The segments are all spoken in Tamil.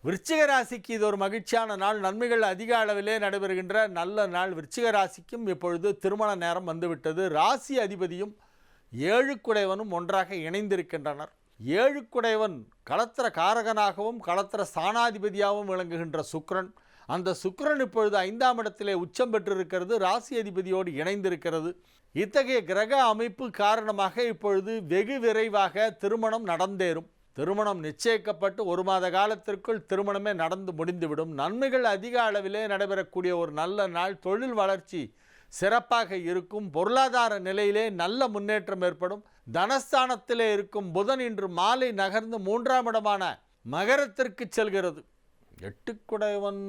விருச்சிக ராசிக்கு இது ஒரு மகிழ்ச்சியான நாள். நன்மைகள் அதிக அளவிலே நடைபெறுகின்ற நல்ல நாள். விருச்சிக ராசிக்கும் இப்பொழுது திருமண நேரம் வந்துவிட்டது. ராசி அதிபதியும் ஏழுக்குடையவனும் ஒன்றாக இணைந்திருக்கின்றனர். ஏழுக்குடையவன் களத்திர காரகனாகவும் களத்திர ஸ்தானாதிபதியாகவும் விளங்குகின்ற சுக்கிரன். அந்த சுக்கிரன் இப்பொழுது 5ஆம் இடத்திலே உச்சம் பெற்றிருக்கிறது. ராசி அதிபதியோடு இணைந்திருக்கிறது. இத்தகைய கிரக அமைப்பு காரணமாக இப்பொழுது வெகு விரைவாக திருமணம் நடந்தேறும். திருமணம் நிச்சயிக்கப்பட்டு 1 மாத காலத்திற்குள் திருமணமே நடந்து முடிந்துவிடும். நன்மைகள் அதிக அளவிலே நடைபெறக்கூடிய ஒரு நல்ல நாள். தொழில் வளர்ச்சி சிறப்பாக இருக்கும். பொருளாதார நிலையிலே நல்ல முன்னேற்றம் ஏற்படும். தனஸ்தானத்திலே இருக்கும் புதன் இன்று மாலை நகர்ந்து 3ஆம் இடமான மகரத்திற்கு செல்கிறது. 8குடையவன்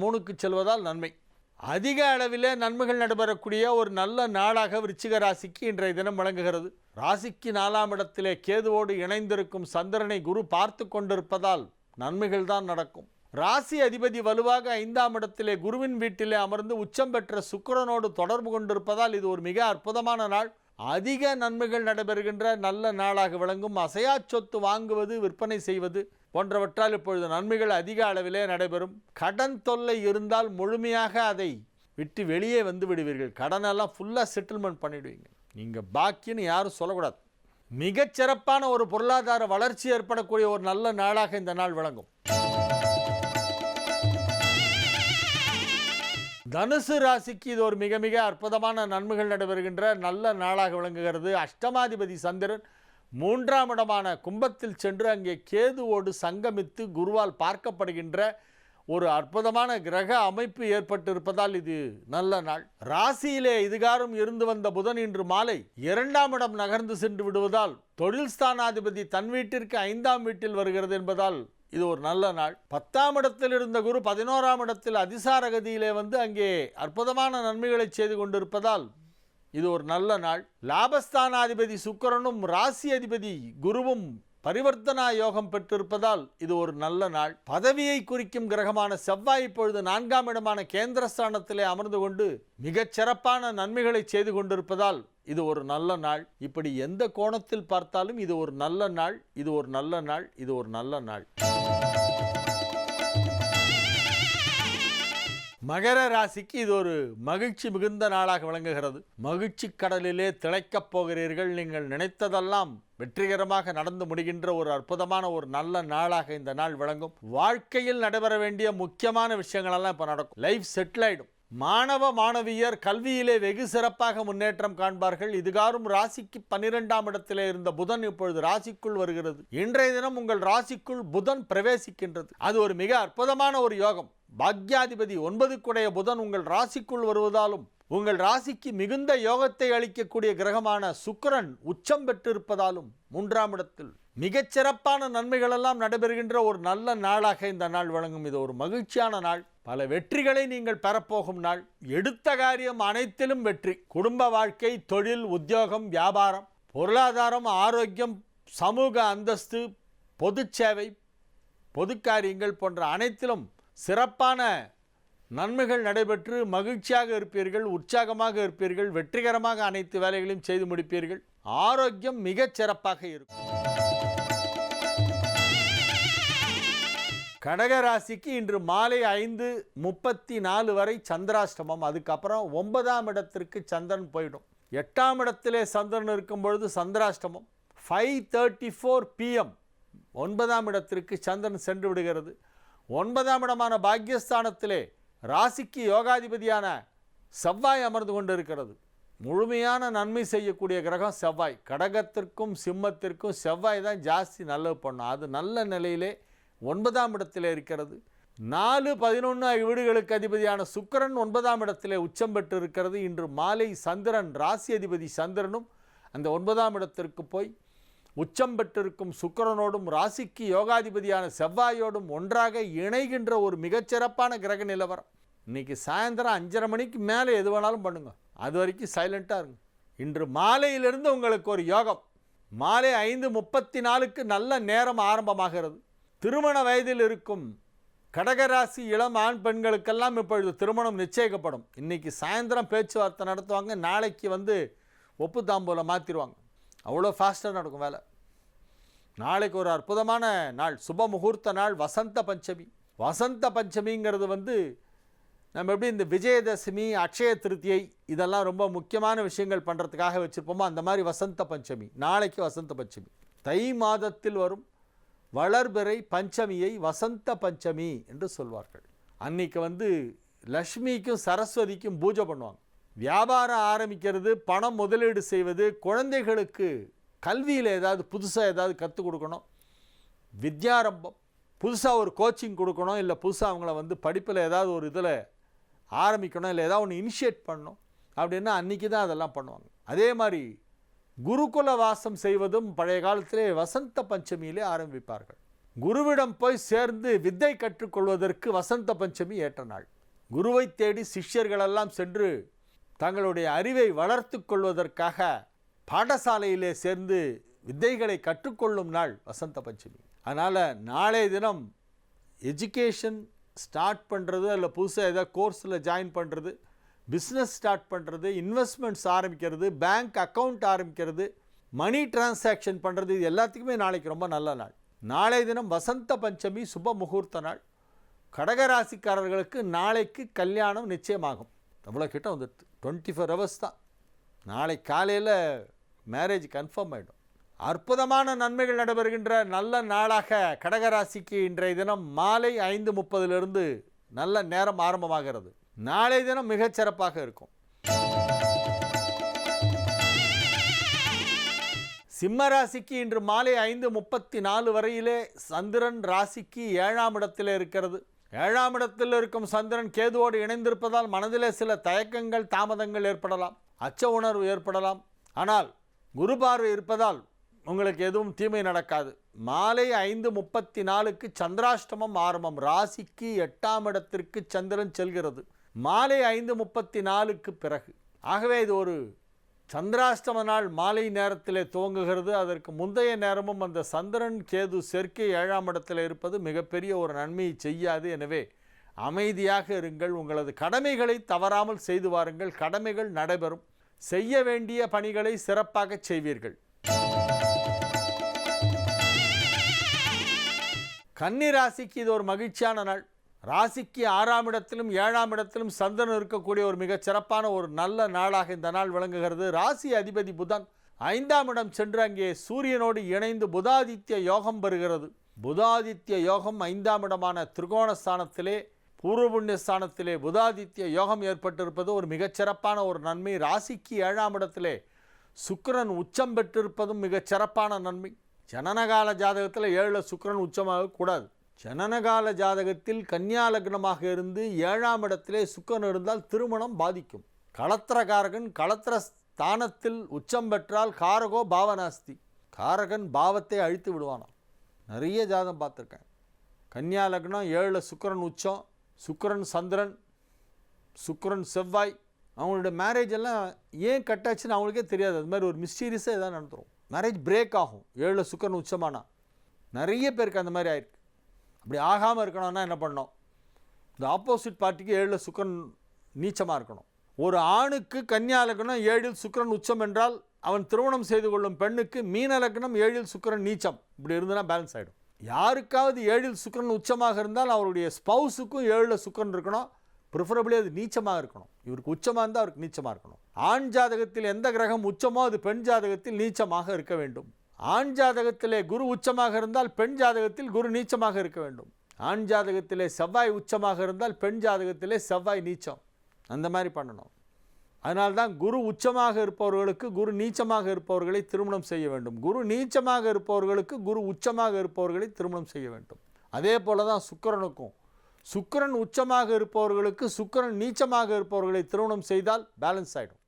3க்கு செல்வதால் நன்மை. அதிக அளவிலே நன்மைகள் நடைபெறக்கூடிய ஒரு நல்ல நாளாக விருச்சிக ராசிக்கு இன்றைய தினம் வழங்குகிறது. ராசிக்கு 4ஆம் இடத்திலே கேதுவோடு இணைந்திருக்கும் சந்திரனை குரு பார்த்து கொண்டிருப்பதால் நன்மைகள் தான் நடக்கும். ராசி அதிபதி வலுவாக 5ஆம் இடத்திலே குருவின் வீட்டிலே அமர்ந்து உச்சம் பெற்ற சுக்கிரனோடு தொடர்பு கொண்டிருப்பதால் இது ஒரு மிக அற்புதமான நாள். அதிக நன்மைகள் நடைபெறுகின்ற நல்ல நாளாக விளங்கும். அசையா சொத்து வாங்குவது, விற்பனை செய்வது போன்றவற்றால் இப்பொழுது நன்மைகள் அதிக அளவிலே நடைபெறும். கடன் தொல்லை இருந்தால் முழுமையாக அதை விட்டு வெளியே வந்து விடுவீர்கள். கடனெல்லாம் ஃபுல்லாக செட்டில்மெண்ட் பண்ணிவிடுவீங்க. நீங்கள் பாக்கின்னு யாரும் சொல்லக்கூடாது. மிகச்சிறப்பான ஒரு பொருளாதார வளர்ச்சி ஏற்படக்கூடிய ஒரு நல்ல நாளாக இந்த நாள் விளங்கும். தனுசு ராசிக்கு இது ஒரு மிக மிக அற்புதமான நன்மைகள் நடைபெறுகின்ற நல்ல நாளாக விளங்குகிறது. அஷ்டமாதிபதி சந்திரன் 3ஆம் இடமான கும்பத்தில் சென்று அங்கே கேதுவோடு சங்கமித்து குருவால் பார்க்கப்படுகின்ற ஒரு அற்புதமான கிரக அமைப்பு ஏற்பட்டிருப்பதால் இது நல்ல நாள். ராசியிலே இதுகாரும் இருந்து வந்த புதன் இன்று மாலை 2ஆம் இடம் நகர்ந்து சென்று விடுவதால் தொழில் ஸ்தானாதிபதி தன் வீட்டிற்கு 5ஆம் வீட்டில் வருகிறது என்பதால் இது ஒரு நல்ல நாள். 10ஆம் இடத்தில் இருந்த குரு 11ஆம் இடத்தில் அதிசாரகதியிலே வந்து அங்கே அற்புதமான நன்மைகளை செய்து கொண்டிருப்பதால் இது ஒரு நல்ல நாள். லாபஸ்தானாதிபதி சுக்கிரனும் ராசி அதிபதி குருவும் பரிவர்த்தனா யோகம் பெற்றிருப்பதால் இது ஒரு நல்ல நாள். பதவியை குறிக்கும் கிரகமான செவ்வாய் இப்பொழுது 4ஆம் இடமான கேந்திரஸ்தானத்திலே அமர்ந்து கொண்டு மிகச் சிறப்பான நன்மைகளை செய்து கொண்டிருப்பதால் இது ஒரு நல்ல நாள். இப்படி எந்த கோணத்தில் பார்த்தாலும் இது ஒரு நல்ல நாள், இது ஒரு நல்ல நாள், இது ஒரு நல்ல நாள். மகர ராசிக்கு இது ஒரு மகிழ்ச்சி மிகுந்த நாளாக விளங்குகிறது. மகிழ்ச்சி கடலிலே திளைக்கப் போகிறீர்கள். நீங்கள் நினைத்ததெல்லாம் வெற்றிகரமாக நடந்து முடிகின்ற ஒரு அற்புதமான ஒரு நல்ல நாளாக இந்த நாள் விளங்கும். வாழ்க்கையில் நடைபெற வேண்டிய முக்கியமான விஷயங்களெல்லாம் இப்போ நடக்கும். லைஃப் செட்டில் ஆகிடும். மாணவ மாணவியர் கல்வியிலே வெகு சிறப்பாக முன்னேற்றம் காண்பார்கள். இதுகாரும் ராசிக்கு 12ஆம் இடத்திலே இருந்த புதன் இப்பொழுது ராசிக்குள் வருகிறது. இன்றைய தினம் உங்கள் ராசிக்குள் புதன் பிரவேசிக்கின்றது. அது ஒரு மிக அற்புதமான ஒரு யோகம். பாக்யாதிபதி 9குடைய புதன் உங்கள் ராசிக்குள் வருவதாலும் உங்கள் ராசிக்கு மிகுந்த யோகத்தை அளிக்கக்கூடிய கிரகமான சுக்கிரன் உச்சம் பெற்றிருப்பதாலும் 3ஆம் இடத்தில் மிகச்சிறப்பான நன்மைகளெல்லாம் நடைபெறுகின்ற ஒரு நல்ல நாளாக இந்த நாள் வழங்கும். இது ஒரு மகிழ்ச்சியான நாள். பல வெற்றிகளை நீங்கள் பெறப்போகும் நாள். எடுத்த காரியம் அனைத்திலும் வெற்றி. குடும்ப வாழ்க்கை, தொழில், உத்தியோகம், வியாபாரம், பொருளாதாரம், ஆரோக்கியம், சமூக அந்தஸ்து, பொது சேவை, பொது காரியங்கள் போன்ற அனைத்திலும் சிறப்பான நன்மைகள் நடைபெற்று மகிழ்ச்சியாக இருப்பீர்கள், உற்சாகமாக இருப்பீர்கள், வெற்றிகரமாக அனைத்து வேலைகளையும் செய்து முடிப்பீர்கள். ஆரோக்கியம் மிகச் சிறப்பாக இருக்கும். கடகராசிக்கு இன்று மாலை 5:34 வரை சந்திராஷ்டமம். அதுக்கப்புறம் 9ஆம் இடத்திற்கு சந்திரன் போயிடும். 8ஆம் இடத்திலே சந்திரன் இருக்கும் பொழுது சந்திராஷ்டமம். 5:34 PM 9ஆம் இடத்திற்கு சந்திரன் சென்று விடுகிறது. 9ஆம் இடமான பாக்யஸ்தானத்திலே ராசிக்கு யோகாதிபதியான செவ்வாய் அமர்ந்து கொண்டிருக்கிறது. முழுமையான நன்மை செய்யக்கூடிய கிரகம் செவ்வாய். கடகத்திற்கும் சிம்மத்திற்கும் செவ்வாய் தான் ஜாஸ்தி நல்லது பண்ணும். அது நல்ல நிலையிலே 9ஆம் இடத்திலே இருக்கிறது. 4-11 வீடுகளுக்கு அதிபதியான சுக்கிரன் 9ஆம் இடத்திலே உச்சம் பெற்று இருக்கிறது. இன்று மாலை சந்திரன் ராசி அதிபதி சந்திரனும் அந்த 9ஆம் இடத்திற்கு போய் உச்சம் பெற்றிருக்கும் சுக்கிரனோடும் ராசிக்கு யோகாதிபதியான செவ்வாயோடும் ஒன்றாக இணைகின்ற ஒரு மிகச்சிறப்பான கிரக நிலவரம். இன்றைக்கி சாயந்தரம் 5:30 மணிக்கு மேலே எது வேணாலும் பண்ணுங்க. அது வரைக்கும் சைலண்ட்டாக இருங்க. இன்று மாலையிலிருந்து உங்களுக்கு ஒரு யோகம். மாலை 5:34க்கு நல்ல நேரம் ஆரம்பமாகிறது. திருமண வயதில் இருக்கும் கடகராசி இளம் ஆண் பெண்களுக்கெல்லாம் இப்பொழுது திருமணம் நிச்சயிக்கப்படும். இன்றைக்கி சாயந்தரம் பேச்சுவார்த்தை நடத்துவாங்க. நாளைக்கு ஒப்பு தாம்பூலம் மாற்றிடுவாங்க. அவ்வளோ ஃபாஸ்ட்டாக நடக்கும் வேலை. நாளைக்கு ஒரு அற்புதமான நாள், சுப முகூர்த்த நாள், வசந்த பஞ்சமி. வசந்த பஞ்சமிங்கிறது நம்ம எப்படி இந்த விஜயதசமி, அக்ஷய திருத்தியை இதெல்லாம் ரொம்ப முக்கியமான விஷயங்கள் பண்ணுறதுக்காக வச்சுருப்போமோ அந்த மாதிரி வசந்த பஞ்சமி. நாளைக்கு வசந்த பஞ்சமி. தை மாதத்தில் வரும் வளர்பிறை பஞ்சமியை வசந்த பஞ்சமி என்று சொல்வார்கள். அன்னைக்கு லக்ஷ்மிக்கும் சரஸ்வதிக்கும் பூஜை பண்ணுவாங்க. வியாபாரம் ஆரம்பிக்கிறது, பணம் முதலீடு செய்வது, குழந்தைகளுக்கு கல்வியில் ஏதாவது புதுசாக ஏதாவது கற்றுக் கொடுக்கணும், வித்யாரம்பம், புதுசாக ஒரு கோச்சிங் கொடுக்கணும், இல்லை புதுசாக அவங்கள படிப்பில் ஏதாவது ஒரு இதில் ஆரம்பிக்கணும், இல்லை ஏதாவது ஒன்று இனிஷியேட் பண்ணணும் அப்படின்னா அன்றைக்கி தான் அதெல்லாம் பண்ணுவாங்க. அதே மாதிரி குருகுல வாசம் செய்வதும் பழைய காலத்திலே வசந்த பஞ்சமியிலே ஆரம்பிப்பார்கள். குருவிடம் போய் சேர்ந்து வித்தை கற்றுக்கொள்வதற்கு வசந்த பஞ்சமி ஏற்ற நாள். குருவை தேடி சிஷ்யர்களெல்லாம் சென்று தங்களுடைய அறிவை வளர்த்து கொள்வதற்காக பாடசாலையிலே சேர்ந்து வித்தைகளை கற்றுக்கொள்ளும் நாள் வசந்த பஞ்சமி. அதனால் நாளைய தினம் எஜுகேஷன் ஸ்டார்ட் பண்ணுறது, இல்லை புதுசாக ஏதாவது கோர்ஸில் ஜாயின் பண்ணுறது, பிஸ்னஸ் ஸ்டார்ட் பண்ணுறது, இன்வெஸ்ட்மெண்ட்ஸ் ஆரம்பிக்கிறது, பேங்க் அக்கௌண்ட் ஆரம்பிக்கிறது, மணி டிரான்சாக்ஷன் பண்ணுறது, இது எல்லாத்துக்குமே நாளைக்கு ரொம்ப நல்ல நாள். நாளைய தினம் வசந்த பஞ்சமி, சுப முகூர்த்த நாள். கடகராசிக்காரர்களுக்கு நாளைக்கு கல்யாணம் நிச்சயமாகும். அவ்வளோ கிட்ட 24 ஹவர்ஸ் தான். நாளை காலையில் மேரேஜ் கன்ஃபார்ம் ஆகிடும். அற்புதமான நன்மைகள் நடைபெறுகின்ற நல்ல நாளாக கடகராசிக்கு இன்றைய தினம் மாலை 5:30 நல்ல நேரம் ஆரம்பமாகிறது. நாளை தினம் மிகச்சிறப்பாக இருக்கும். சிம்ம ராசிக்கு இன்று மாலை 5:34 வரையிலே சந்திரன் ராசிக்கு 7ஆம் இடத்தில் இருக்கிறது. 7ஆம் இடத்தில் இருக்கும் சந்திரன் கேதுவோடு இணைந்திருப்பதால் மனதிலே சில தயக்கங்கள், தாமதங்கள் ஏற்படலாம், அச்ச உணர்வு ஏற்படலாம். ஆனால் குரு பார்வை இருப்பதால் உங்களுக்கு எதுவும் தீமை நடக்காது. மாலை 5:34 சந்திராஷ்டமம் ஆரம்பம். ராசிக்கு 8ஆம் இடத்திற்கு சந்திரன் செல்கிறது மாலை 5:34 பிறகு. ஆகவே இது ஒரு சந்திராஷ்டம நாள் மாலை நேரத்திலே துவங்குகிறது. அதற்கு முந்தைய நேரமும் அந்த சந்திரன் கேது சேர்க்கை 7ஆம் இடத்தில் இருப்பது மிகப்பெரிய ஒரு நன்மையை செய்யாது. எனவே அமைதியாக இருங்கள். உங்களது கடமைகளை தவறாமல் செய்து வாருங்கள். கடமைகள் நடைபெறும். செய்ய வேண்டிய பணிகளை சிறப்பாக செய்வீர்கள். கன்னி ராசிக்கு இது ஒரு மகிழ்ச்சியான நாள். ராசிக்கு 6ஆம் இடத்திலும் 7ஆம் இடத்திலும் சந்திரன் இருக்கக்கூடிய ஒரு மிகச் சிறப்பான ஒரு நல்ல நாளாக இந்த நாள் விளங்குகிறது. ராசி அதிபதி புதன் 5ஆம் இடம் சென்று அங்கே சூரியனோடு இணைந்து புதாதித்ய யோகம் பெறுகிறது. புதாதித்ய யோகம் 5ஆம் இடமான திரிகோணஸ்தானத்திலே, பூர்வ புண்ணிய ஸ்தானத்திலே புதாதித்ய யோகம் ஏற்பட்டிருப்பது ஒரு மிகச்சிறப்பான ஒரு நன்மை. ராசிக்கு 7ஆம் இடத்திலே சுக்கிரன் உச்சம் பெற்றிருப்பதும் மிகச் சிறப்பான நன்மை. ஜனனகால ஜாதகத்தில் 7 சுக்கிரன் உச்சமாக கூடாது. ஜனனகால ஜாதகத்தில் கன்னியா லக்னமாக இருந்து 7ஆம் இடத்திலே சுக்கிரன் இருந்தால் திருமணம் பாதிக்கும். களத்திரகாரகன் களத்திர ஸ்தானத்தில் உச்சம் பெற்றால் காரகோ பாவனாஸ்தி, காரகன் பாவத்தை அழித்து விடுவானாம். நிறைய ஜாதகம் பார்த்துருக்கேன். கன்னியா லக்னம் 7 சுக்கிரன் உச்சம், சுக்கிரன் சந்திரன், சுக்கிரன் செவ்வாய், அவங்களுடைய மேரேஜ் எல்லாம் ஏன் கட்டாச்சுன்னு அவங்களுக்கே தெரியாது. அது மாதிரி ஒரு மிஸ்டீரியஸாக எதாவது நடந்துடும். மேரேஜ் பிரேக் ஆகும் 7 சுக்கிரன் உச்சமானா. நிறைய பேருக்கு அந்த மாதிரி ஆயிருக்கு. அப்படி ஆகாமல் இருக்கணும்னா என்ன பண்ணணும்? இந்த ஆப்போசிட் பார்ட்டிக்கு 7 சுக்கிரன் நீச்சமாக இருக்கணும். ஒரு ஆணுக்கு கன்னியா லக்னம் 7 சுக்கிரன் உச்சம் என்றால் அவன் திருமணம் செய்து கொள்ளும் பெண்ணுக்கு மீன லக்னம் 7 சுக்கிரன் நீச்சம். இப்படி இருந்ததுன்னா பேலன்ஸ் ஆகிடும். யாருக்காவது 7 சுக்கிரன் உச்சமாக இருந்தால் அவருடைய ஸ்பவுஸுக்கும் 7 சுக்கிரன் இருக்கணும். ப்ரிஃபரபிளி அது நீச்சமாக இருக்கணும். இவருக்கு உச்சமாக இருந்தால் அவருக்கு நீச்சமாக இருக்கணும். ஆண் ஜாதகத்தில் எந்த கிரகம் உச்சமோ அது பெண் ஜாதகத்தில் நீச்சமாக இருக்க வேண்டும். ஆண் ஜாதகத்திலே குரு உச்சமாக இருந்தால் பெண் ஜாதகத்தில் குரு நீச்சமாக இருக்க வேண்டும். ஆண் ஜாதகத்திலே செவ்வாய் உச்சமாக இருந்தால் பெண் ஜாதகத்திலே செவ்வாய் நீச்சம். அந்த மாதிரி பண்ணணும். அதனால்தான் குரு உச்சமாக இருப்பவர்களுக்கு குரு நீச்சமாக இருப்பவர்களை திருமணம் செய்ய வேண்டும். குரு நீச்சமாக இருப்பவர்களுக்கு குரு உச்சமாக இருப்பவர்களை திருமணம் செய்ய வேண்டும். அதே போல தான் சுக்கிரனுக்கும். சுக்கிரன் உச்சமாக இருப்பவர்களுக்கு சுக்கிரன் நீச்சமாக இருப்பவர்களை திருமணம் செய்தால் பேலன்ஸ் ஆகிடும்.